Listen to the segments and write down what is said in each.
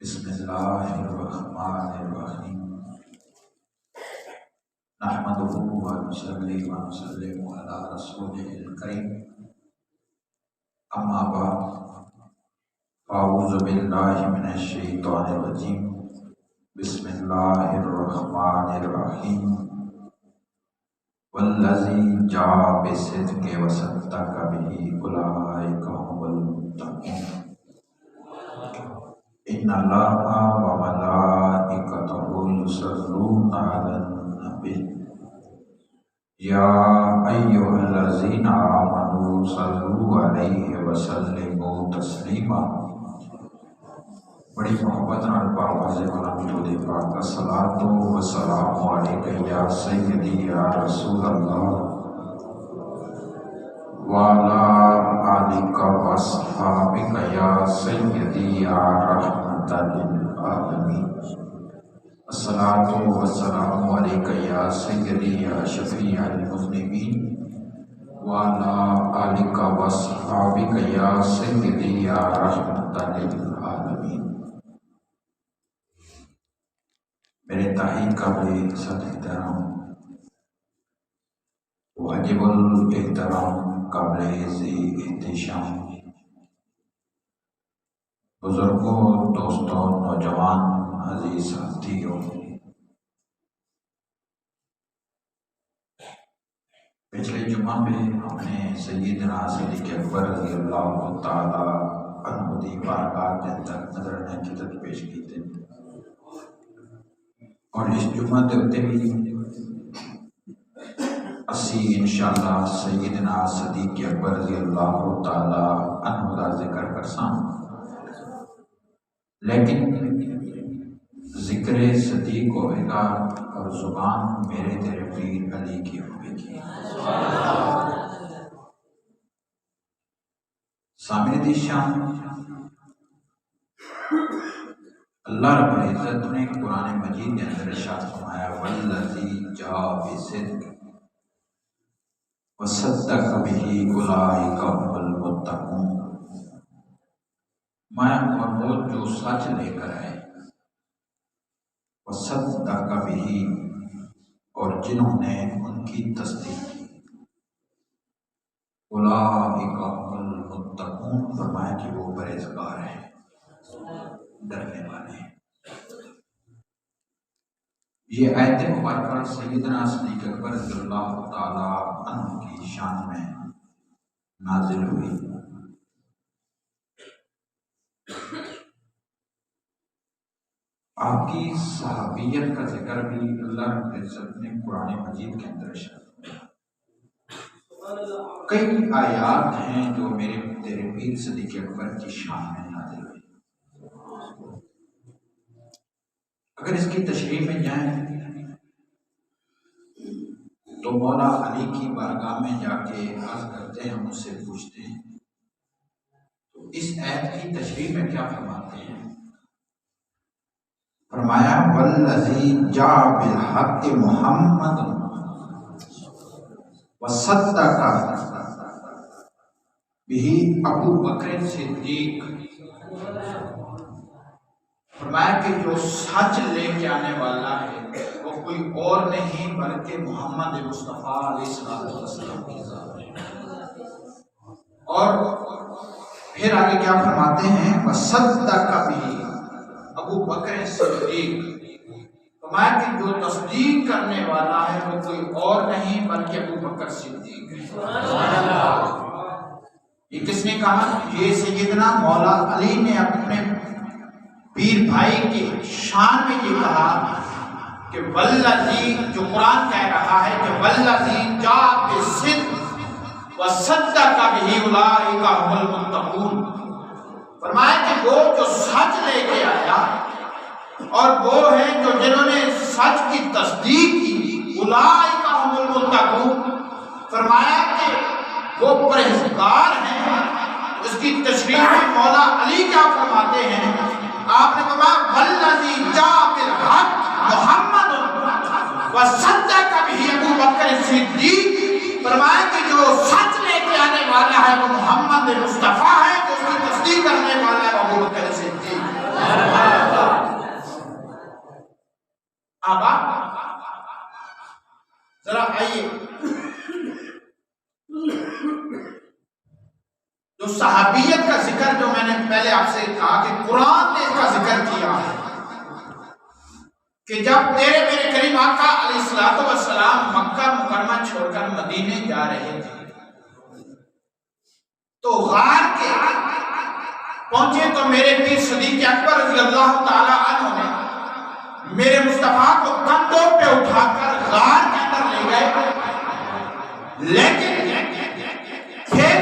بسم اللہ الرحمن الرحیم نحمدہ ونصلی ونسلم علی رسولہ الکریم اما بعد اعوذ باللہ من الشیطان الرجیم بسم اللہ الرحمن الرحیم والذی جاء بالصدق وصدق بہ اولئک هم المتقون ان اللہ و ملائکتہ یصلون علی النبی یا ایھا الذین آمنوا صلوا علیہ وسلموا تسلیما۔ بڑی محبت نال پاک کلام دے پاک الصلاۃ والسلام علیک یا سیدی یا رسول اللہ وعلی آلک واصحابک یا سیدی یا رحمت للعالمین۔ الصلاۃ والسلام علیک یا سیدی یا شفیع المذنبین وعلی آلک واصحابک یا سیدی یا رحمت للعالمین۔ میرے تحقیق قابل صد احترام واجب الاحترام قابل ذی احتشام بزرگوں، دوستوں، نوجوان، عزیز ساتھیوں، پچھلے جمعہ میں ہم نے سیدنا صدیق اکبر رضی اللہ تعالی عنہ دی بارگاہ کے اندر نظر عقیدت پیش کی تھی، اور اس جمعہ کے اتنے بھی اسی انشاءاللہ سیدنا صدیق اکبر رضی اللہ تعالی عنہ دا ذکر کرساں، لیکن ذکر صدیق ہوئے گا اور زبان میرے تیرے پیر علی کی ہوئے گی۔ سامنے دی شان اللہ رب العزت نے قرآن مجید کے اندر ارشاد فرمایا والذی جاء بالصدق وصدق بہ اولئک هم المتقون۔ میں اور وہ جو سچ لے کر آئے، وصدق بہ، اور جنہوں نے ان کی تصدیق کی، اولئک هم المتقون، فرمایا کہ وہ پرہیزگار ہیں، ڈرنے والے ہیں۔ یہ آیت مبارکہ سیدنا صدیق اکبر رضی اللہ تعالی عنہ کی شان میں نازل ہوئی۔ آپ کی صحابیت کا ذکر بھی اللہ رب العزت نے قرآن مجید کے اندر ارشاد فرمایا۔ کئی آیات ہیں جو میرے تیرے پیر صدیق اکبر کی شان میں نازل ہوئی۔ اگر اس کی تشریح میں جائیں تو مولا علی کی بارگاہ میں جا کے عرض کرتے ہیں، ہم اس سے پوچھتے ہیں تو اس آیت کی تشریح میں کیا فرماتے ہیں؟ فرمایا والذی جاء بالحق محمد وصدق بہ ابو بکر صدیق۔ فرمایا کہ جو سچ لے کے آنے والا ہے وہ کوئی اور نہیں بلکہ محمد مصطفیٰ علیہ السلام کی ذات ہے۔ اور پھر آگے کیا فرماتے ہیں؟ وصدق بہ ابو بکر صدیق۔ فرمایا کہ جو تصدیق کرنے والا ہے وہ کوئی اور نہیں بلکہ ابو بکر صدیق ہے۔ یہ کس نے کہا؟ یہ سیدنا مولا علی نے اپنے پیر بھائی کی شان میں یہ کہا کہ والذی، جو قرآن کہہ رہا ہے کہ والذی جاء بالصدق وصدق بہ اولئک هم المتقون۔ فرمایا کہ وہ جو سچ لے کے آیا اور وہ ہیں جو جنہوں نے سچ کی تصدیق کی، اولئک هم المتقون۔ فرمایا کہ وہ پرہیزگار ہیں۔ اس کی تشریح میں مولا علی کیا فرماتے ہیں؟ آپ نے فرمایا والذی جاء بالحق محمد وصدق بہ ابو بکر صدیق۔ فرمایا کہ جو سچ لے کے آنے والا ہے وہ محمد مصطفیٰ ہے، جو اس کی تصدیق کرنے والا ہے وہ ابو بکر صدیق۔ صحابیت کا ذکر جو میں نے پہلے آپ سے کہا کہ قرآن نے اس کا ذکر کیا ہے کہ جب تیرے میرے کریم آقا علیہ الصلوۃ والسلام مکہ مکرمہ چھوڑ کر مدینے جا رہے تھے تو غار کے پہنچے تو میرے پیر صدیق اکبر رضی اللہ تعالی عنہ نے میرے مصطفیٰ کو کندھوں پہ اٹھا کر غار کے اندر لے گئے، لیکن پھر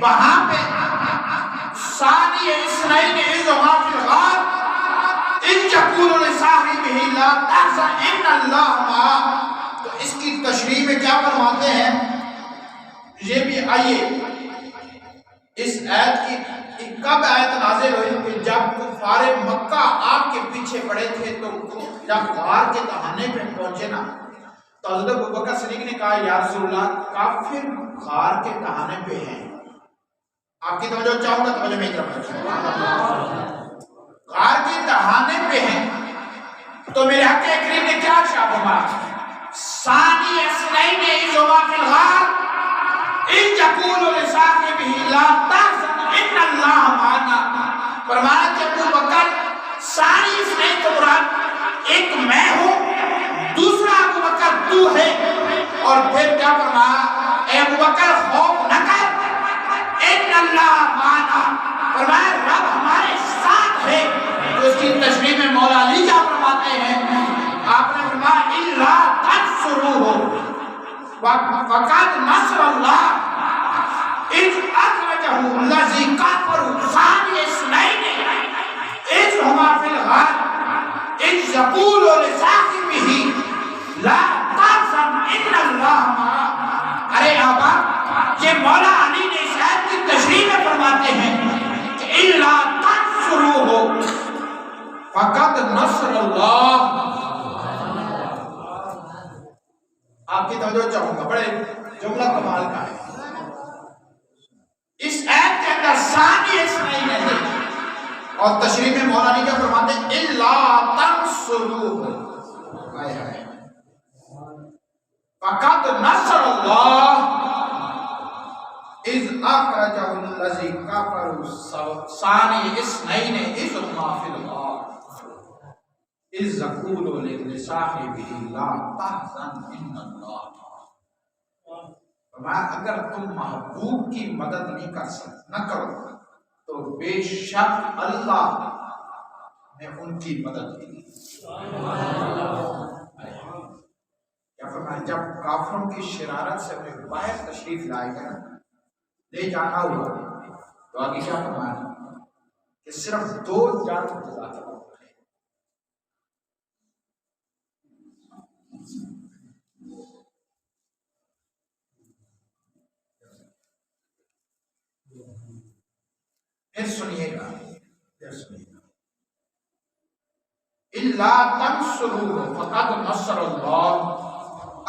وہاں پہ ثانی اثنین اذ ہما فی الغار اذ یقول لصاحبہ لا تحزن ان اللہ معنا۔ تو اس کی تشریح میں کیا فرماتے ہیں، یہ بھی آئیے اس آیت کی کب آیت نازل ہوئی کہ جب کفار مکہ آپ کے پیچھے پڑے تھے تو جب غار کے تہانے پہ پہنچے نا تو حضرت ابوبکر صدیق نے کہا یا رسول اللہ کافر غار کے تہانے پہ ہیں، آپ کی توجہ چاہوں گا، توجہ میں طرف غار کے تہانے پہ ہیں۔ تو میرے حق کریم نے کیا فرمایا، ثانی اثنین اذ ہما فی الغار اذ یقول لصاحبہ لا تحزن ان اللہ معنا۔ فرمایا کہ ابوبکر ثانی اثنین تو مراد ایک میں ہوں، دوسرا ابوبکر تو ہے، اور پھر کیا فرمایا، اے ابوبکر خوف نہ کر ان اللہ معنا، فرمایا رب ہمارے ساتھ ہے۔ تو اس کی تشریح میں مولا علی کیا فرماتے ہیں، آپ نے فرمایا الا تنصروہ فقد نصر اللہ اذ اخرجہ الذی کفروا ثانی اثنین اذ ہما فی الغار اذ یقول لصاحبہ لا تحزن ان اللہ معنا۔ ارے آبا، یہ مولا علی نے اس آیت کی تشریح میں فرماتے ہیں کہ الا تنصروہ فقد نصر اللہ۔ آپ کی توجہ چاہوں گا، بڑے جملہ کمال کا ہے۔ اس آیت کے اندر ثانی اثنین ہے اور تشریح میں مولا نے کیا فرماتے ہیں الا تنصروہ فقد نصر اللہ اذ اخرجہ الذی کفروا ثانی اثنین اذ ہما فی الغار اذ یقول لصاحبہ لا تحزن ان اللہ۔ فرمایا اگر تم محبوب کی مدد نہیں نہ کرو تو بے شک اللہ نے ان کی مدد کی۔ کیا فرمایا، جب کافروں کی شرارت سے اپنے باہر تشریف لائے گئے لے جانا ہوا تو آگے کیا فرمایا کہ صرف 2 جانوں کو ذات پھر سنیے گا الا تنصروہ فقد نصر اللہ۔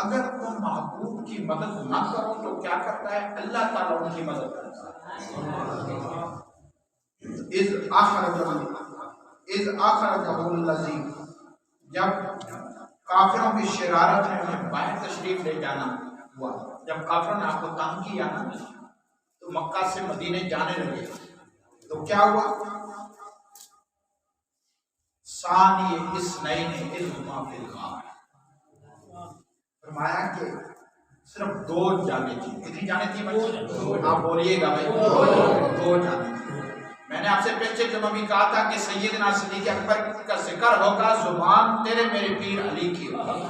اگر تم محبوب کی مدد نہ کرو تو کیا کرتا ہے، اللہ تعالیٰ ان کی مدد کرتا ہے۔ اذ اخرجہ الذی، جب کافروں کی شرارت نے انہیں باہر تشریف لے جانا ہوا، جب کافروں نے آپ کو تنگ کیا نا تو مکہ سے مدینے جانے لگے تو کیا ہوا، ثانی اثنین اذ ہما فی الغار۔ فرمایا کہ صرف 2 جانیں تھیں۔ کتنی جانیں تھیں بھائی؟ آپ بولیے گا بھائی، 2 جانیں تھیں۔ میں نے آپ سے پچھلے جمعہ بھی کہا تھا کہ سیدنا صدیق اکبر کا ذکر ہوگا زبان تیرے میرے پیر علی کی ہوگی۔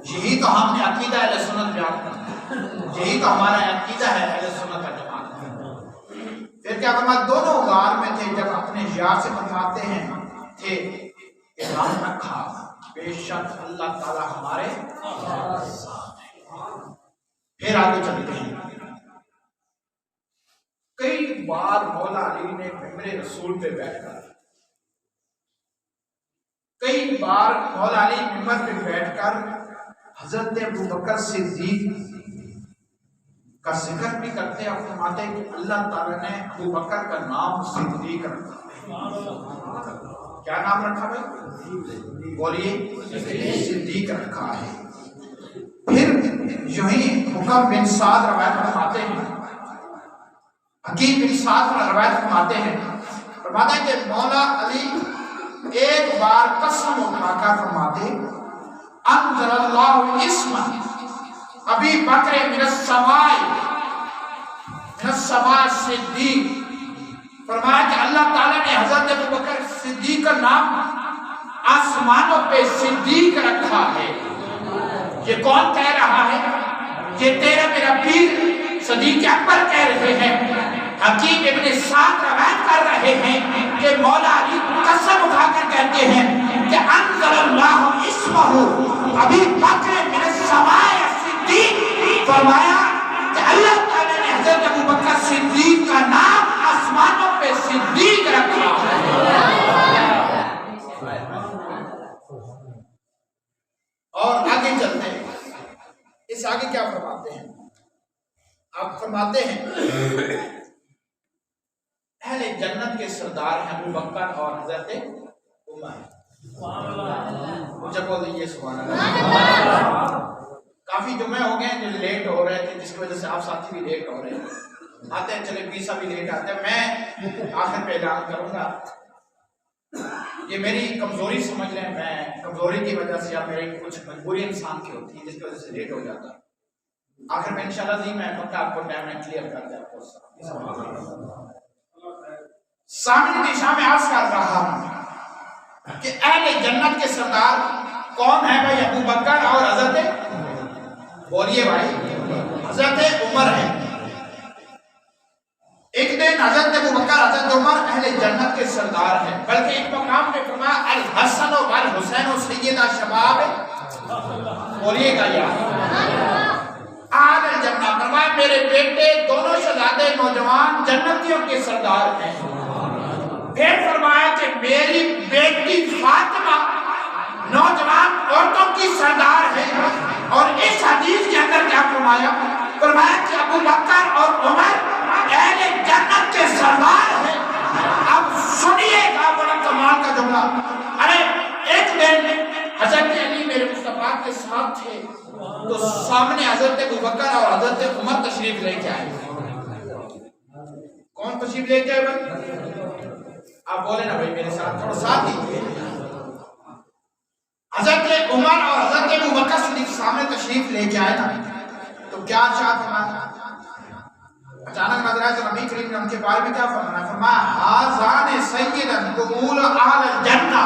یہی تو ہم نے عقیدہ اہل سنت بیان کرنا، یہی تو ہمارا عقیدہ ہے اہل سنت کا جماعت۔ پھر کیا فرمایا، دونوں غار میں تھے، جب اپنے یار سے فرماتے ہیں تھے کہ غم نہ کھا، بے شک اللہ تعالی ہمارے ساتھ ہے۔ پھر آگے چلتے ہیں، کئی بار مولا علی نے ممبر رسول پہ بیٹھ کر، کئی بار مولا علی ممبر پہ بیٹھ کر حضرت ابوبکر صدیق کا ذکر بھی کرتے ہیں اور فرماتے ہیں کہ اللہ تعالیٰ نے ابوبکر کا نام صدیق رکھا۔ کیا نام رکھا بھائی؟ بولیے، صدیق رکھا ہے۔ پھر یوں ہی حکم بن سعد روایت فرماتے ہیں حکیم بن سعد روایت فرماتے ہیں کہ مولا علی ایک بار قسم اٹھا کر فرماتے انزل اللہ اسم ابی بکر من السماء صدیق، فرمایا کہ اللہ تعالیٰ نے حضرت ابو بکر صدیق کا نام آسمانوں پہ صدیق رکھا ہے۔ یہ کون کہہ رہا ہے؟ یہ تیرا میرا پیر صدیق اکبر کہہ رہے ہیں۔ حکیم ابن سعد روایت کر رہے ہیں کہ مولا علی قسم اٹھا کر کہتے ہیں کہ انزل اللہ اسمہ ابی بکر من السماء صدیق، فرمایا کہ اللہ تعالیٰ نے حضرت ابو بکر صدیق کا نام آسمانوں پہ صدیق رکھا ہے۔ اور آگے چلتے ہیں، اس آگے کیا فرماتے ہیں؟ آپ فرماتے ہیں اہل جنت کے سردار ہیں ابو بکر اور حضرت عمر۔ مجھے بول دیجیے سبحان اللہ۔ کافی جمعے ہو گئے جو لیٹ ہو رہے تھے، جس کی وجہ سے آپ ساتھی بھی لیٹ ہو رہے ہیں، آتے ہیں چلے بیسا بھی لیٹ آتے ہیں۔ میں آخر پہ اعلان کروں گا، یہ میری کمزوری سمجھ رہے ہیں، میں کمزوری کی وجہ سے یا میری کچھ مجبوری انسان کی ہوتی ہے جس کی وجہ سے لیٹ ہو جاتا ہے۔ آخر میں انشاءاللہ جی میں پکا آپ کو ٹائم میں کلیئر کر دیا۔ سامنے دشا میں عرض کر رہا ہوں کہ اہل جنت کے سردار کون ہے بھائی؟ ابو بکر اور حضرت، بولیے بھائی، حضرت عمر ہے۔ ایک دن حضرت ابو بکر حضرت عمر اہل جنت کے سردار ہیں، بلکہ ایک مقام پہ فرمایا الحسن والحسین سیدہ شباب، بولیے گا یار آل الجنہ، فرمایا میرے بیٹے دونوں شہزادے نوجوان جنتیوں کے سردار ہیں۔ پھر فرمایا کہ میری بیٹی فاطمہ نوجوان عورتوں کی سردار ہے۔ اور اس حدیث کے اندر کیا فرمایا؟ فرمایا کہ ابو بکر اور عمر اہل جنت کے سردار ہیں۔ اب سنیے گا بڑا کمال کا جملہ۔ ارے ایک دن حضرت علی میرے مصطفیٰ کے ساتھ تھے تو سامنے حضرت ابو بکر اور حضرت عمر تشریف لے کے آئے۔ کون تشریف لے کے آئے بھائی؟ آپ بولے نا بھائی میرے ساتھ تھوڑا ساتھ دیجیے۔ حضرت عمر اور حضرت ابو بکر صدیق سامنے تشریف لے کے آئے نا، تو کیا چاہت فرمایا؟ اچانک نظر آئے تو نبی کریم نے ان کے بارے میں کیا فرمایا؟ فرمایا ہازان سیدن قبول اہل الجنہ۔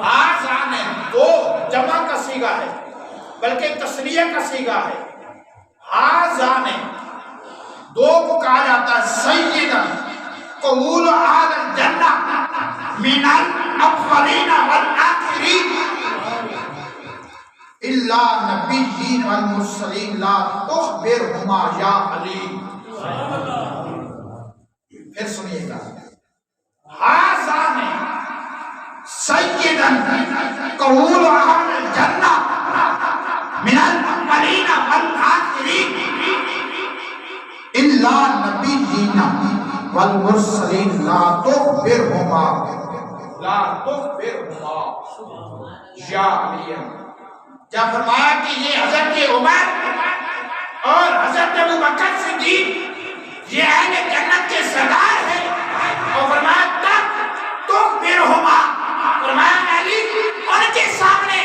ہازان دو جمع کا صیغہ ہے بلکہ تثنیہ کا صیغہ ہے۔ ہازان دو کو کہا جاتا ہے سیدن قبول اہل الجنہ من الاولین والآخرین الا نبیین والمرسلین لا تخبرہما یا علی۔ پھر سنیے گا ہازان سیدن قبول اہل الجنہ من الاولین والآخرین الا نبیین والمرسلین لا تخبرہما یا علی۔ کیا فرمایا کہ یہ حضرت عمر اور حضرت ابو بکر صدیق یہ اہل جنت کے سردار ہیں، اور فرمایا تخبرہما، فرمایا علی ان کے سامنے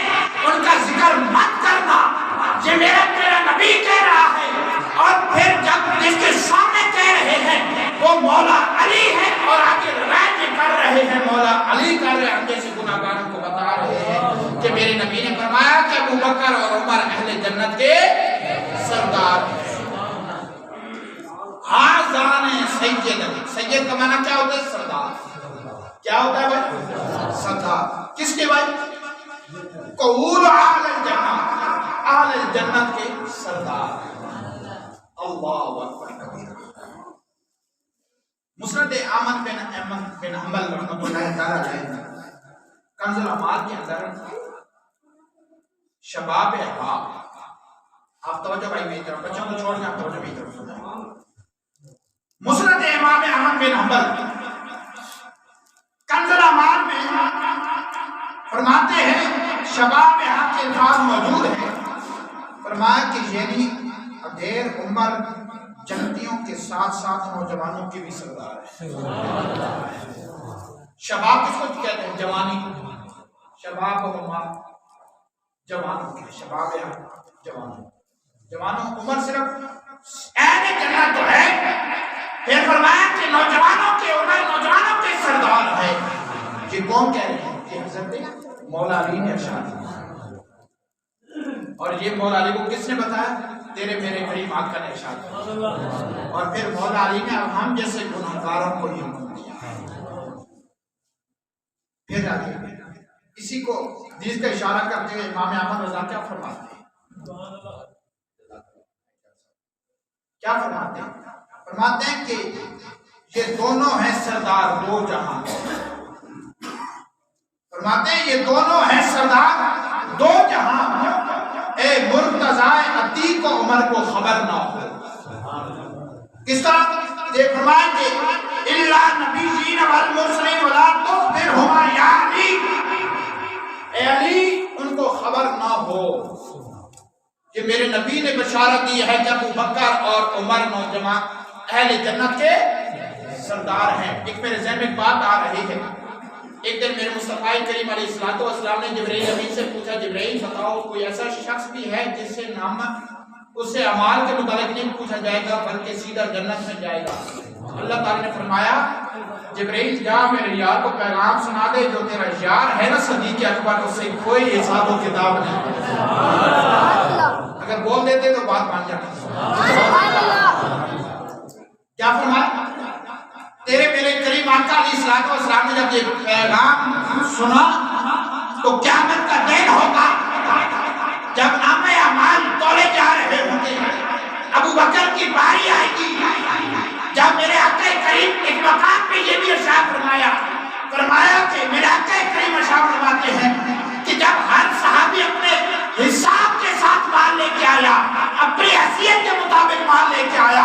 ان کا ذکر مت کرنا، یہ میرا نبی کہہ رہا ہے۔ اور پھر جب جس کے سامنے کہہ رہے ہیں وہ مولا علی ہے، اور آگے روایت میں کر رہے ہیں مولا علی کر رہے ہیں، جیسے گناہگاروں کو بتا رہے ہیں کہ میرے نبی نے فرمایا کہ ابو بکر اور عمر اہل جنت کے سردار ہیں۔ ہازان سیدن، سید کا معنی کیا ہوتا ہے؟ سردار۔ کیا ہوتا ہے بھائی؟ سردار۔ کس کے بھائی؟ قبول اہل الجنہ، اہل جنت کے سردار۔ اللہ اکبر کبیرہ۔ مسند احمد بن حنبل رحمۃ اللہ تعالی علیہ کنز الاعمال کے اندر شباب احباب، آپ توجہ بھائی میری طرف، بچوں کو چھوڑ کے آپ توجہ میری طرف سنیں۔ مسند امام احمد بن حنبل کنز الاعمال میں فرماتے ہیں شباب احباب کے الفاظ موجود ہیں۔ فرمایا کہ یعنی دیر عمر جنتیوں کے ساتھ ساتھ نوجوانوں کے بھی سردار ہے۔ شباب کس کو کہتے ہیں؟ جوانی کو۔ شباب و ما جوانوں کے، شباب یا جوانوں عمر صرف اہل جنت تو ہے، پھر فرمایا کہ نوجوانوں کے عمر نوجوانوں کے سردار ہے۔ یہ کون کہہ رہے ہیں؟ یہ حضرت مولا علی نے ارشاد کیا، اور یہ مولا علی کو کس نے بتایا؟ تیرے میرے قریب آقا نے ارشاد کیا، اور پھر مولا علی نے اب ہم جیسے گنہگاروں کو یہ حکم دیا۔ پھر آگے اسی کو حدیث کا اشارہ کرتے ہوئے امام احمد رضا کیا فرماتے ہیں؟ کیا فرماتے ہیں؟ فرماتے ہیں کہ یہ دونوں ہیں سردار دو جہاں، فرماتے ہیں یہ دونوں ہیں سردار دو جہاں، اے مرتضی عتیق و عمر کو خبر نہ ہو۔ کس طرح؟ یہ فرمایا کہ الا نبیین والمرسلین ولا تخبرہما یا علی، اے علی ان کو خبر نہ ہو کہ میرے نبی نے بشارت دی ہے کہ ابو بکر اور عمر نوجوان اہل جنت کے سردار ہیں۔ ایک میرے ذہن میں ایک بات آ رہی ہے، ایک دن میرے مصطفیٰ کریم علیہ السلام نے جبرائیل امین سے پوچھا، جبرائیل بتاؤ کوئی ایسا شخص بھی ہے جس سے نام اس سے اعمال کے متعلق نہیں پوچھا جائے گا بلکہ سیدھا جنت میں جائے گا؟ اللہ تعالیٰ نے فرمایا جبرائیل جا میرے یار کو پیغام سنا دے، جو تیرا یار ہے نا صدیق اکبر، اس سے کوئی حساب و کتاب نہیں۔ اگر بول دیتے تو بات مان جاتی۔ کیا فرمایا؟ تیرے میرے قریب آقا علیہ السلام نے جب یہ پیغام سنا تو قیامت کا دن ہوگا جب نام اعمال تولے جا رہے ہوں گے، ابو بکر کی باری آئے گی جب میرے آقا کریم ایک مقام پہ یہ بھی ارشاد فرمایا کہ میرے آقا کریم ارشاد فرماتے ہیں کہ جب ہر صحابی اپنے حساب کے ساتھ مال لے کے آیا، اپنی حیثیت کے مطابق مال لے کے آیا،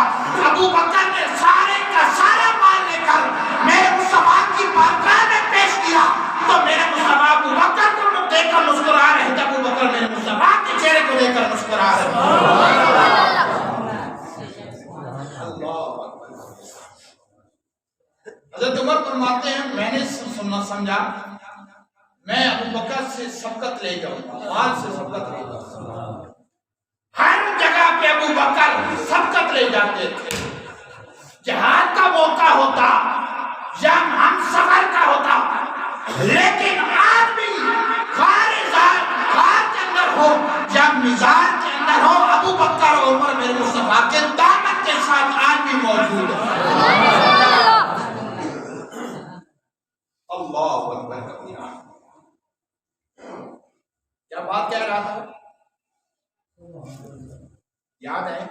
ابو بکر نے سارے کا سارا مال لے کر میرے مصطفیٰ کی بارگاہ میں پیش کیا تو میرے مصطفیٰ ابو بکر کو دیکھ کر مسکرا رہے تھے، ابو بکر میرے مصطفیٰ کے چہرے کو دیکھ کر مسکرا رہے تھے۔ حضرت عمر فرماتے ہیں میں نے سننا سمجھا میں ابو بکر سے سبقت لے جاؤں گا، مال سے سبقت لے جاؤں گا۔ ہر جگہ پہ ابو بکر سبقت لے جاتے تھے، جہاد کا موقع ہوتا یا ہم سفر کا ہوتا، لیکن آج بھی غار کے اندر ہو یا مزار کے اندر ہو، ابو بکر اور عمر میرے مصطفیٰ کے دامن کے ساتھ آج بھی موجود ہے۔ اللہ اکبر کبیرہ۔ کیا بات کہہ رہا تھا؟ یاد ہے؟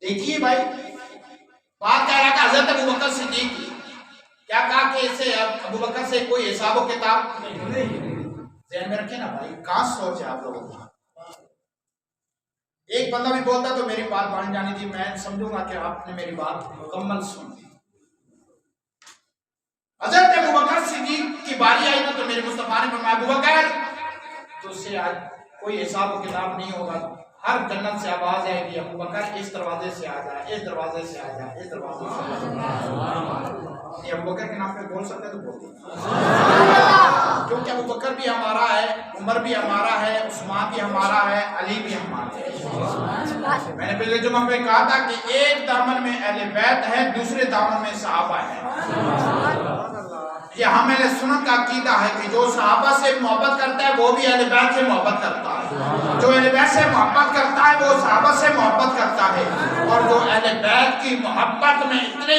دیکھیے بھائی، بات کہہ رہا تھا حضرت ابو بکر صدیق کی، کیا کہا کہ اسے ابو بکر سے کوئی حساب و کتاب ذہن میں رکھے نا بھائی، کہاں سوچ ہے آپ لوگوں کا؟ ایک بندہ بھی بولتا تو میری بات مان جانی تھی، میں سمجھوں گا کہ آپ نے میری بات مکمل سنی۔ حضرت ابو بکر صدیق کی باری آئی نا تو میرے مصطفیٰ نے فرمایا ابو بکر تو سے آج کوئی حساب و کتاب نہیں ہوگا، ہر جنت سے آواز آئے گی ابو بکر اس دروازے سے آ جائے، اس دروازے سے آ جائے، اس دروازے سے آ جائے۔ یہ ابو بکر کے نام پہ بول سکتے تو بول دیجیے، کیونکہ ابو بکر بھی ہمارا ہے، عمر بھی ہمارا ہے، عثمان بھی ہمارا ہے، علی بھی ہمارا ہے۔ میں نے پہلے جمعہ پہ کہا تھا کہ ایک دامن میں اہل بیت ہے، دوسرے دامن میں صحابہ ہے۔ یہ ہم اہل سنت کا عقیدہ ہے کہ جو صحابہ سے محبت کرتا ہے وہ بھی اہل بیت سے محبت کرتا ہے، جو اہل بیت سے محبت کرتا ہے وہ صحابہ سے محبت کرتا ہے، اور جو اہل بیت کی محبت میں اتنے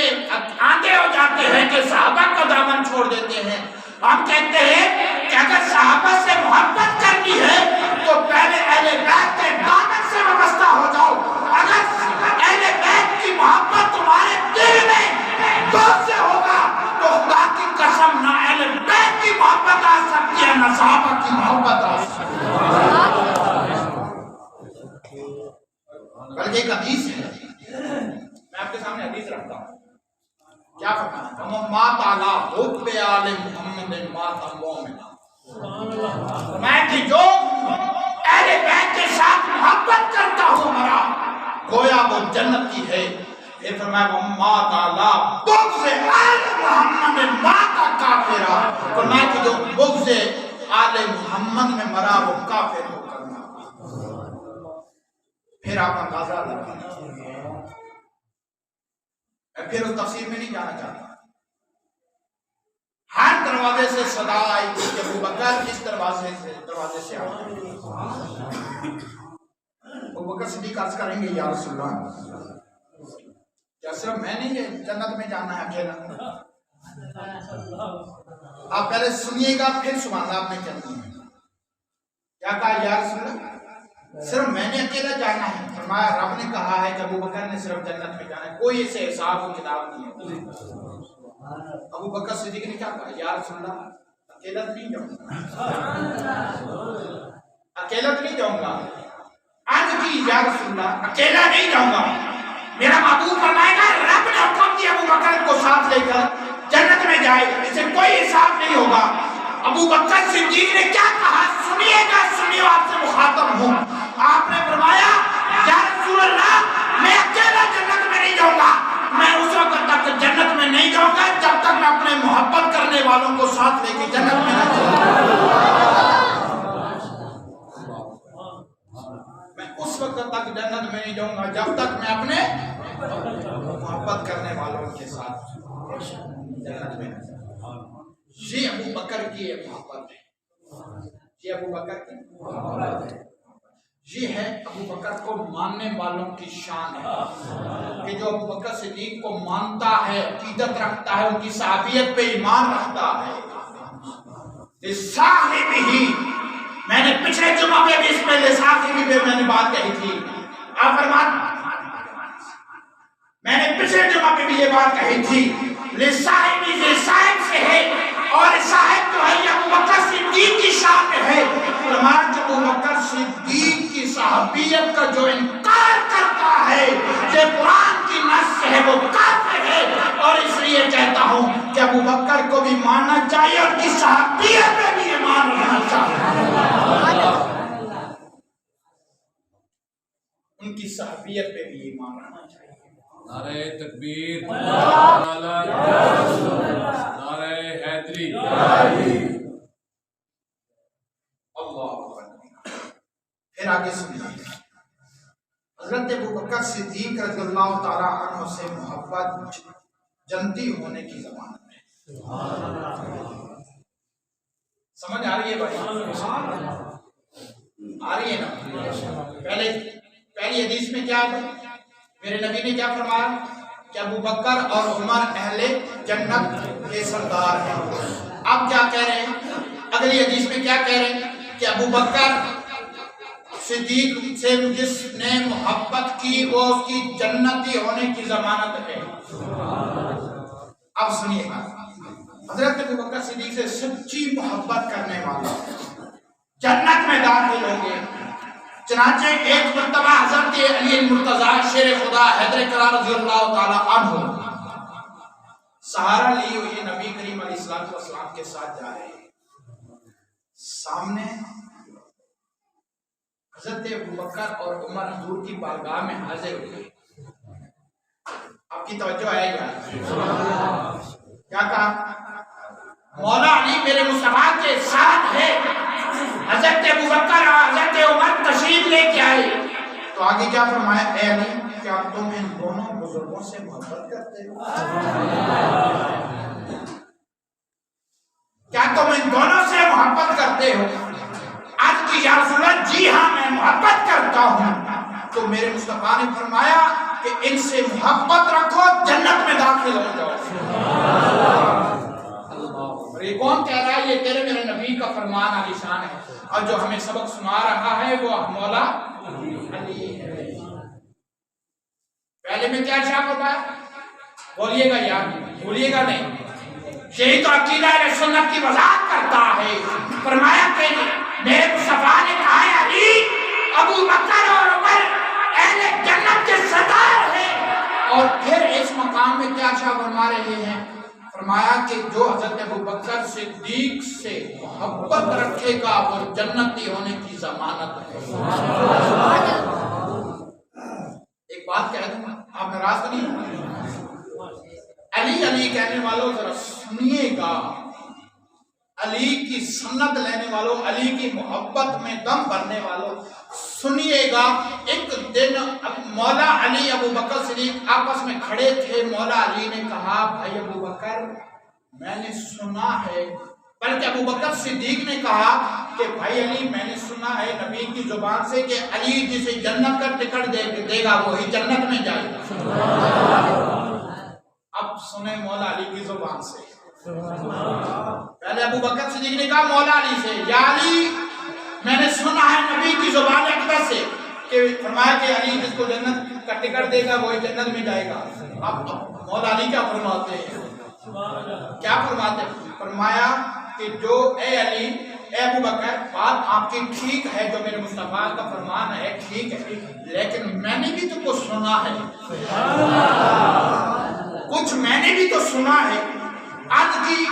آندھے ہو جاتے ہیں کہ صحابہ کا دامن چھوڑ دیتے ہیں۔ ہم کہتے ہیں کہ اگر صحابہ سے محبت کرنی ہے تو پہلے اہل بیت کے دامن سے وابستہ ہو جاؤ۔ اگر اہل بیت کی محبت تمہارے دل میں دل سے ہوگا تو خدا کی قسم نہ اہل بیت کی محبت آ سکتی ہے نہ صحابہ کی محبت آ سکتی ہے۔ بلکہ ایک حدیث ہے، میں آپ کے سامنے حدیث رکھتا ہوں، کیا فرمایا؟ مات علی حب آل محمد مات مومنا، میں کہ جو محبت کرتا ہوں مرا گویا وہ جنتی ہے. پھر فرمایا وَمَّا تَعْلَى بُغْضِ آلِ محمد مَاتَ کافرا. فرمایا کہ جو بغض آل محمد میں مرا وہ کافر ہو کر مرا. پھر آپ اندازہ لگائیں. میں پھر اس تفسیر میں نہیں جانا چاہتا. ہر دروازے سے صدا آئی کہ ابو بکر اس دروازے سے آئے. ابو بکر صدیق عرض کریں گے یا رسول اللہ کیا صرف میں نہیں یہ جنت میں جانا ہے اکیلا؟ آپ پہلے سنیے گا پھر سبحان اللہ آپ نے کہنا ہے. کیا کہا یا رسول اللہ صرف میں نے اکیلا جانا ہے؟ فرمایا رب نے کہا ہے کہ ابو بکر نے صرف جنت میں جانا ہے, کوئی اسے حساب و کتاب نہیں ہے. ابو بکر صدیق نے کیا کہا یا رسول اللہ اکیلا تو نہیں جاؤں گا, اکیلا تو نہیں جاؤں گا. آج کی یا رسول اللہ اکیلا نہیں جاؤں گا, میرا معبود فرمائے گا رب نے حکم دیا ابو بکر کو ساتھ لے کر جنت میں جائے, اسے کوئی حساب نہیں ہوگا. ابو بکر صدیق نے کیا کہا سنیے گا, سنیے آپ سے مخاطب ہوں. آپ نے فرمایا یا رسول اللہ میں اکیلا جنت میں نہیں جاؤں گا, میں اس وقت تک جنت میں نہیں جاؤں گا جب تک میں اپنے محبت کرنے والوں کو ساتھ لے کے جنت میں نہ جاؤں. میں اس وقت تک جنت میں نہیں جاؤں گا جب تک میں اپنے محبت کرنے والوں کے ساتھ جنت میں نہ جاؤں. یہ ابو بکر کی محبت ہے, یہ ابو بکر کی محبت ہے. یہ ہے ابو بکر کو ماننے والوں کی شان ہے کہ جو ابو بکر صدیق کو مانتا ہے, عقیدت رکھتا ہے, ان کی صحابیت پہ ایمان رکھتا ہے. صاحب ہی میں نے پچھلے جمعہ پہ بھی اس میں لصاحبی پہ میں نے بات کہی تھی. آپ فرمان میں نے پچھلے جمعہ پہ بھی یہ بات کہی تھی لصاحبی یہ صاحب سے ہے اور صاحب جو ہے یہ ابو بکر صدیق کی شان میں ہے. فرمان جو ابو بکر صدیق کی صحابیت کا جو انکار کرتا ہے یہ قرآن کی نص ہے وہ کافر ہے. اور اس لیے کہتا ہوں کہ ابو بکر کو بھی ماننا چاہیے اور کی صحابیت میں بھی ایمان رکھنا چاہیے, ان کی صحابیت پہ بھی ایمان رکھنا چاہیے. نعرہ تکبیر, نعرہ حیدری. اللہ پھر آگے سنیے. حضرت ابو بکر صدیق رضی اللہ تعالیٰ عنہ سے محبت جنتی ہونے کی ضمانت ہے. سمجھ آ رہی ہے بھائی؟ آ رہی ہے نا. پہلی حدیث میں کیا ہے, میرے نبی نے کیا فرمایا کہ ابو بکر اور عمر اہل جنت کے سردار ہیں. اب کیا کہہ رہے ہیں اگلی حدیث میں, کیا کہہ رہے ہیں کہ ابو بکر صدیق سے جس نے محبت کی وہ اس کی جنتی ہونے کی ضمانت ہے. اب سنیے گا, حضرت ابو بکر صدیق سے سچی محبت کرنے والا جنت میں داخل ہوں گے. چنانچہ ایک مرتبہ حضرت علی المرتضی شیر خدا حیدر کرار رضی اللہ تعالیٰ عنہ سہارا لی ہوئی نبی کریم علیہ السلام کے ساتھ جا رہے ہیں. سامنے حضرت ابو بکر اور عمر حضور کی بارگاہ میں حاضر ہوئے. آپ کی توجہ ہے کیا کہا مولا علی میرے مصطفیٰ کے ساتھ ہے. حضرت ابو بکر اور حضرت عمر تشریف لے کے آئے تو آگے کیا فرمایا, اے علی کیا تم ان دونوں بزرگوں سے محبت کرتے ہو؟ کیا تم ان دونوں سے محبت کرتے ہو؟ آج کی یا رسول اللہ جی ہاں میں محبت کرتا ہوں. تو میرے مصطفیٰ نے فرمایا کہ ان سے محبت رکھو جنت میں داخل ہو جاؤ. یہ کون کہہ رہا ہے؟ یہ تیرے میرے نبی کا فرمان علی شان ہے, اور جو ہمیں سبق سنا رہا ہے وہ مولا علی ہے. پہلے میں کیا ارشاد ہوتا ہے بولیے گا یار, بولیے گا نہیں. یہی تو عقیدہ اہل سنت کی وضاحت کرتا ہے. فرمایا کہ میرے مصطفیٰ نے کہا ہے علی ابو بکر اور عمر اہل جنت کے سردار ہیں. اور پھر اس مقام میں کیا ارشاد فرما رہے ہیں, فرمایا کہ جو حضرت ابو بکر صدیق سے محبت رکھے گا وہ جنتی ہونے کی ضمانت ہے. بات کہہ دوں آپ ناراض تو نہیں ہوگا؟ علی علی کہنے والوں ذرا سنیے گا، علی کی سنت لینے والوں، علی کی محبت میں دم بھرنے والوں سنیے گا۔ ایک دن مولا علی ابو بکر صدیق آپس میں کھڑے تھے، مولا علی نے کہا بھائی ابو بکر میں نے سنا ہے، بلکہ ابو بکر صدیق نے کہا کہ بھائی علی میں نے سنا ہے نبی کی زبان سے کہ علی جسے جنت کا ٹکٹ دے گا وہی جنت میں جائے گا۔ اب سنیں مولا علی کی زبان سے، پہلے ابو بکر صدیق نے کہا مولا علی سے، یا علی میں نے سنا ہے نبی کی زبان اقدس سے کہ فرمایا کہ علی جس کو جنت کا ٹکٹ دے گا وہی جنت میں جائے گا۔ اب مولا علی کیا فرماتے ہیں؟ کیا فرماتے ہیں؟ فرمایا کہ جو اے علی اے ابو بکر بات آپ کی ٹھیک ہے، جو میرے مصطفیٰ کا فرمان ہے ٹھیک ہے، لیکن میں نے بھی تو کچھ سنا ہے، کچھ میں نے بھی تو سنا ہے۔ آج کی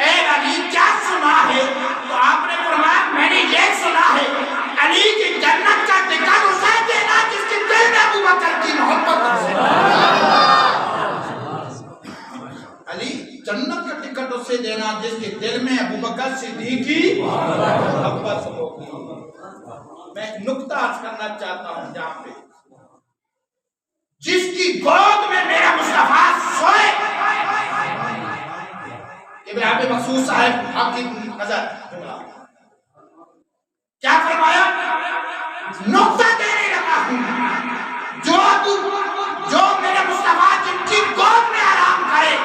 اے علی کیا سنا ہے؟ تو آپ نے فرمایا میں نے یہ سنا ہے علی کی جنت کا ٹکٹ اسے دینا جس کے دل میں ابو بکر کی محبت ہے۔ علی جنت کا ٹکٹ اسے دینا جس کے دل میں ابو بکر صدیق کی محبت ہوگی۔ میں ایک نکتہ عرض کرنا چاہتا ہوں جہاں پہ جس کی گود میں میرا مصطفیٰ سوئے، ابراہیم مقصود صاحب آپ کی نظر کیا فرمایا؟ نکتہ دینے لگا ہوں، جو میرے مصطفیٰ جن کی گود میں آرام کرے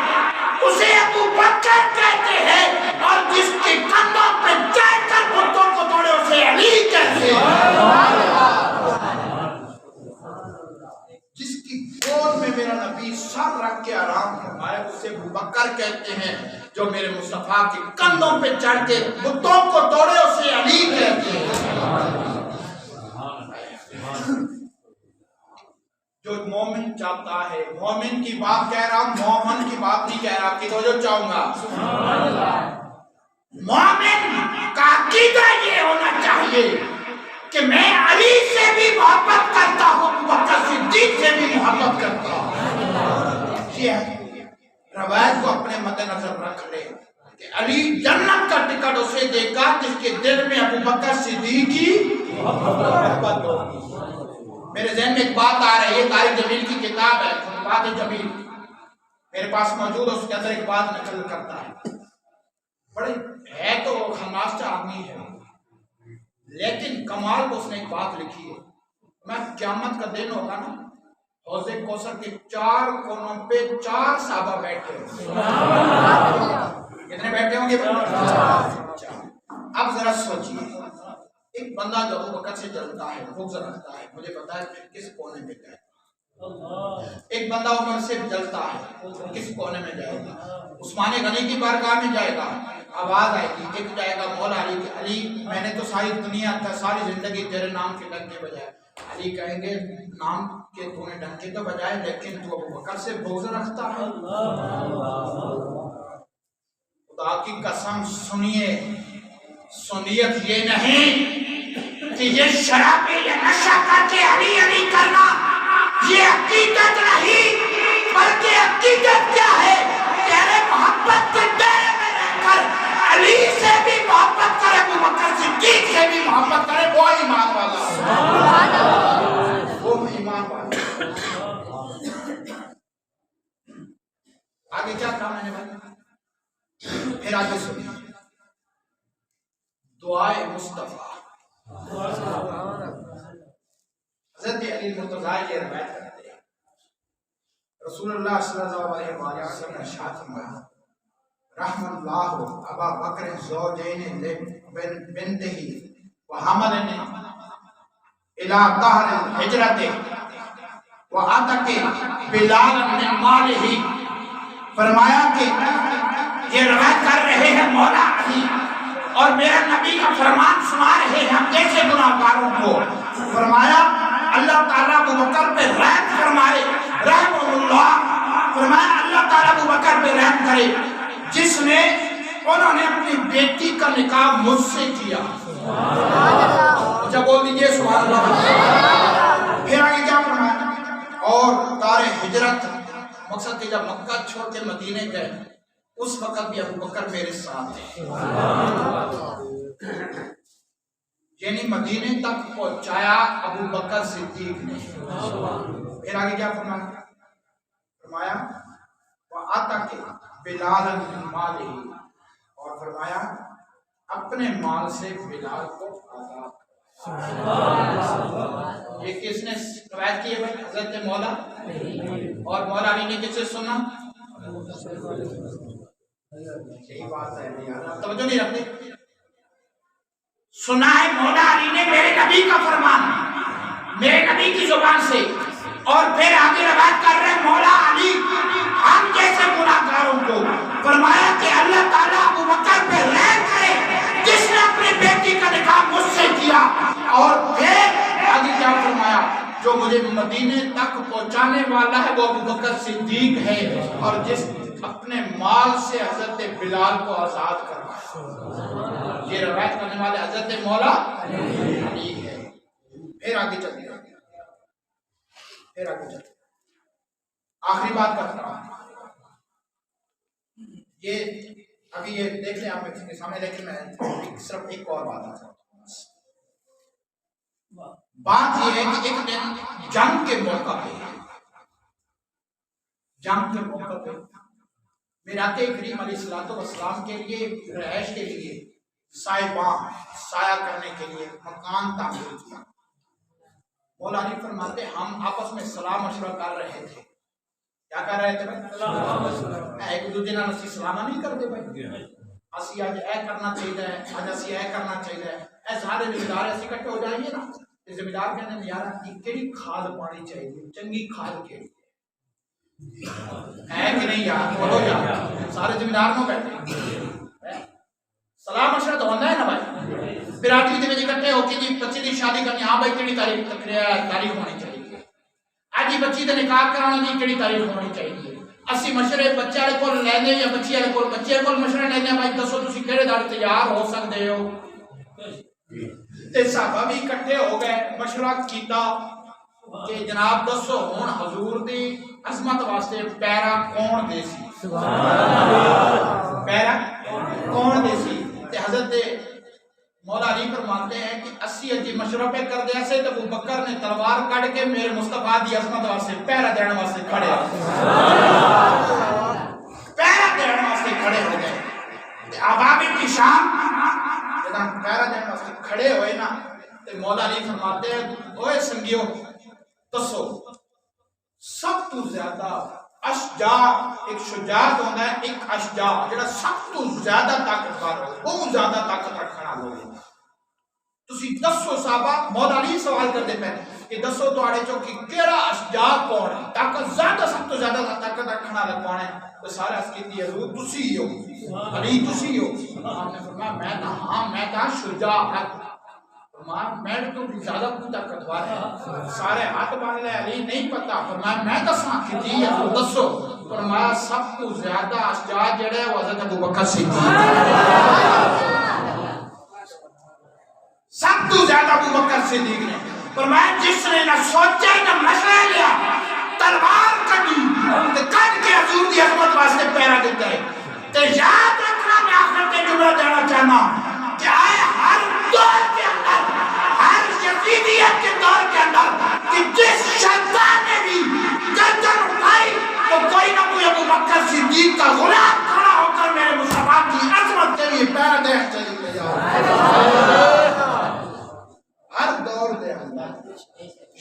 اسے ابو بکر کہتے ہیں، اور جس کے کندھوں پہ چڑھ کر بتوں کو توڑے اسے علی کہتے ہیں۔ جس کی گود میں میرا نبی سر رکھ کے آرام فرمائے اسے ابو بکر کہتے ہیں، جو میرے مصطفیٰ کے کندھوں پہ چڑھ کے بتوں کو توڑے اسے علی کہتے ہیں۔ جو مومن چاہتا ہے، مومن کی بات کہہ رہا ہوں، مومن کی بات نہیں کہہ رہا، آپ کی توجہ چاہوں گا۔ مومن کا عقیدہ یہ ہونا چاہیے کہ میں علی سے بھی محبت کرتا ہوں، ابو بکر صدیق سے بھی محبت کرتا ہوں۔ یہ روایت کو اپنے مد نظر رکھ لے کہ علی جنت کا ٹکٹ اسے دے گا جس کے دل میں ابو بکر صدیق کی محبت ہوگی۔ میرے ذہن میں ایک بات آ رہی ہے، طارق جمیل کی کتاب ہے خطبات جمیل میرے پاس موجود ہے، اس کے اندر ایک بات نقل کرتا ہے، بڑے ہے تو خماستہ آدمی ہے لیکن کمال کو اس نے ایک بات لکھی ہے۔ میں قیامت کا دن ہوگا نا، حوض کوثر کے 4 کونوں پہ 4 صحابہ بیٹھے ہوں، کتنے بیٹھے ہوں گے؟ اب ذرا سوچیے، ایک بندہ جو ابو بکر سے جلتا ہے، بغض رکھتا ہے، مجھے پتا ہے کس کونے میں جائے گا۔ ایک بندہ عمر سے جلتا ہے، کس کونے میں جائے گا؟ عثمان غنی کی بارگاہ میں جائے گا، آواز آئے گی، ایک جائے گا مولا علی کہ علی میں نے تو ساری دنیا ساری زندگی تیرے نام کے ڈنکے بجائے۔ علی کہیں گے نام کے تو نے ڈنکے تو بجائے لیکن تو ابو بکر سے بغض رکھتا ہے۔ خدا کی قسم سنیے، سنیت یہ نہیں کہ یہ شرابی یا نشہ کر کے علی علی کرنا یہ عقیدت نہیں، بلکہ عقیدت کیا ہے؟ تیرے محبت کے دائرے میں رہ کر علی سے بھی محبت کرے، ابو بکر صدیق سے بھی محبت کرے، وہ ایمان والا ہے، وہ ایمان والا ہے۔ آگے کیا کہا میں نے بھائی؟ پھر آگے سنیے، دعائے مصطفیٰ۔ حضرت علی مرتضیٰ یہ روایت کرتے ہیں، رسول اللہ صلی اللہ علیہ وسلم نے ارشاد فرمایا، رحم اللہ ابا بکر زوجین بنتہ وحملن الى طہر الحجرۃ وعتق بلال من مالہ۔ فرمایا کہ یہ روایت کر رہے ہیں مولا علی اور میرا نبی کا فرمان سنا رہے ہیں ہم جیسے گناہگاروں کو۔ فرمایا اللہ تعالیٰ ابو بکر پہ رحم فرمائے، رحم اللہ، فرمایا اللہ تعالیٰ ابو بکر پہ رحم کرے جس نے انہوں نے اپنی بیٹی کا نکاح مجھ سے کیا۔ اچھا بول دیجئے سبحان اللہ۔ پھر آگے کیا فرمایا؟ اور ہجرت مقصد کہ جب مکہ چھوڑ کے مدینے گئے اس وقت بھی ابو بکر میرے ساتھ تھے، یعنی مدینے تک پہنچایا ابو بکر صدیق نے۔ پھر آگے کیا فرمایا وَآتَكَ بِلَالًا مِنْ مَالِهِ، اور فرمایا اپنے مال سے بلال کو آزاد۔ یہ کس نے روایت کی ہے بھائی؟ حضرت مولا، اور مولا علی نے کس سے سنا؟ یہی بات ہے یار، توجہ نہیں رکھتے۔ سنا ہے مولا علی نے میرے نبی کا فرمان، میرے نبی کی زبان سے، اور پھر آگے روایت کر رہے مولا علی ہم جیسے گناہگاروں کو فرمایا کہ اللہ تعالیٰ ابو بکر پہ رحم کرے جس نے اپنی بیٹی کا نکاح مجھ سے کیا، اور پھر آگے کیا فرمایا جو مجھے مدینے تک پہنچانے والا ہے وہ ابو بکر صدیق ہے، اور جس اپنے مال سے حضرت بلال کو آزاد کروایا۔ یہ روایت کرنے والے حضرت مولا علی ہے۔ پھر آگے چلتے آخری بات کرتا ہوں، یہ ابھی یہ دیکھ لیں آپ کے سامنے، لیکن میں صرف ایک اور بات آتا ہوں۔ بات یہ ہے کہ ایک دن جنگ کے موقع پہ میرات کریم علیہ السلام کے لیے رہائش کے لیے سایہ کرنے کے لیے مکان تعمیر کیا۔ مولا علی فرماتے ہم آپس میں صلاح مشورہ کر رہے تھے۔ کیا کر رہے تھے بھائی؟ ایک دوسرے نال اسی سلام نہیں کرتے بھائی، اسی آج اے کرنا چاہیے، آج اسی اے کرنا چاہیے، اے سارے ذمہ دار اسی اکٹھے ہو جائیں گے نا، ذمہ دار کہنے میں یار کیڑی کھاد پانی چاہیے، چنگی کھاد کیڑی ہے کہ نہیں یار، بولو یار، سارے ذمہ دار نو بیٹھے سلام مشورہ تو ہوتا ہے نا بھائی۔ برادری کے اکٹھے ہو کے جی بچے کی شادی کرنی، ہاں بھائی کیڑی تاریخ ہونی چاہیے، آج بچی کا نکاح کرانا جی کیڑی تاریخ ہونی چاہیے، اسی مشورے بچے والے کو لینے یا بچی والے کو بچے کو مشورہ لینے، بھائی دسو تسی کہڑے دار تیار ہو سکتے ہو؟ تے صحابہ بھی اکٹھے ہو گئے، مشورہ کیتا کہ جناب دسو ہن حضور دی عظمت واسطے پیرا کون دے سی؟ پیرا کون دے سی؟ تے حضرت مولا علی فرماتے ہیں کہ اسی اجی مشورہ پہ کر دیا سے تو ابو بکر نے تلوار کڑ کے میرے مصطفیٰ دی عظمت واسطے پیرا دینے واسطے کھڑے ہو گئے۔ عوام کی شان جب پیرا دینے واسطے کھڑے ہوئے نا تو مولا علی فرماتے ہیں اوے سنگیو دسو سب تو زیادہ اشجاع، ایک شجاعت ہوتا ہے، ایک اشجاع جڑا سب تو زیادہ طاقتور ہو، بہت زیادہ طاقت رکھنا لوگ تسی دسو صحابہ، مولا علی سوال کرتے پہ کہ دسو تواڈے چوں کہ کیڑا اشجاع کون ہے، طاقت زیادہ سب تو زیادہ طاقت رکھنا والا کون ہے؟ تو سارے اس کی حضور تسی ہو، علی تسی ہو۔ آپ نے فرمایا میں تھا، ہاں میں تھا شجاعت، فرمایا میں تو بھی زیادہ کوئی طاقتور ہے، سارے ہاتھ باندھ لے علی نہیں پتا، فرمایا میں دساں کہ جی حضور دسو، فرمایا سب تو زیادہ اشجاع جڑے وہ حضرت ابو بکر صدیق، سب تو زیادہ ابو بکر صدیق نے فرمایا جس نے نہ سوچا نہ مشورہ لیا، تلوار کٹی تے کٹ کے حضور دی عظمت واسطے پیرا دیتا ہے۔ تے یاد رکھنا میں آخر کے جملہ دینا چاہنا کہ آئے ہر دور کے اندر، ہر یزیدیت کے دور کے اندر کہ جس شیطان نے بھی گردن اٹھائی تو کوئی نہ کوئی ابو بکر صدیق کا غلام کھڑا ہو کر میرے مصطفیٰ کی عظمت کے لیے پیرا دے چلی گیا۔ ہر دور دے اندر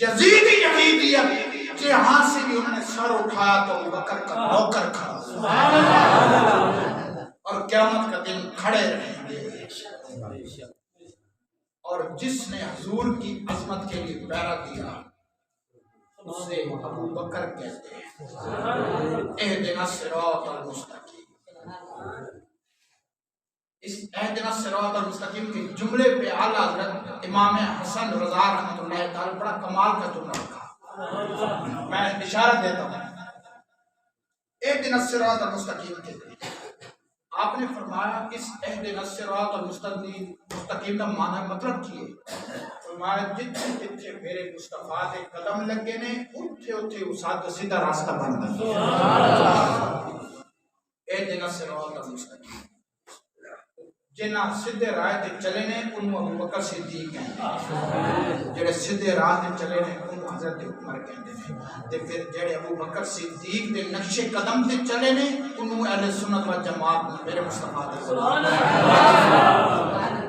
یزیدیت کہ ہاں سے بھی انہوں نے سر اٹھایا تو ابو بکر کا نوکر کھڑا اور قیامت کا دن کھڑے رہیں گے۔ اور جس نے حضور کی عظمت کے لیے پیرا دیا اسے ابو بکر کہتے ہیں۔ اہدنا الصراط المستقیم، اس اہدنا الصراط المستقیم کے جملے پہ اعلیٰ حضرت امام حسن رضا رحمۃ اللہ تعالی بڑا کمال کا جملہ رکھا، میں اشارہ دیتا ہوں۔ اہدنا الصراط المستقیم کے آپ نے فرمایا اس اہدنا الصراط المستقیم کا معنی مطلب کیے، فرمایا جتھے جتھے میرے مصطفیٰ دے قدم لگے نے اتھے اتھے اساد سیدھا راستہ بن گیا اہدنا الصراط المستقیم جنہ سیدھے راہ تے چلے نے انہوں ابو بکر صدیق کہتے ہیں جڑے سیدھے راہ تے چلے نے انہوں حضرت عمر کہتے ہیں تے پھر جڑے ابو بکر صدیق دے نقش قدم تے چلے نے انہوں اہل سنت و جماعت میرے مصطفیٰ دے سبحان اللہ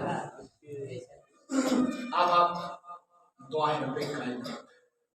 اب آپ دعائیں رب کریں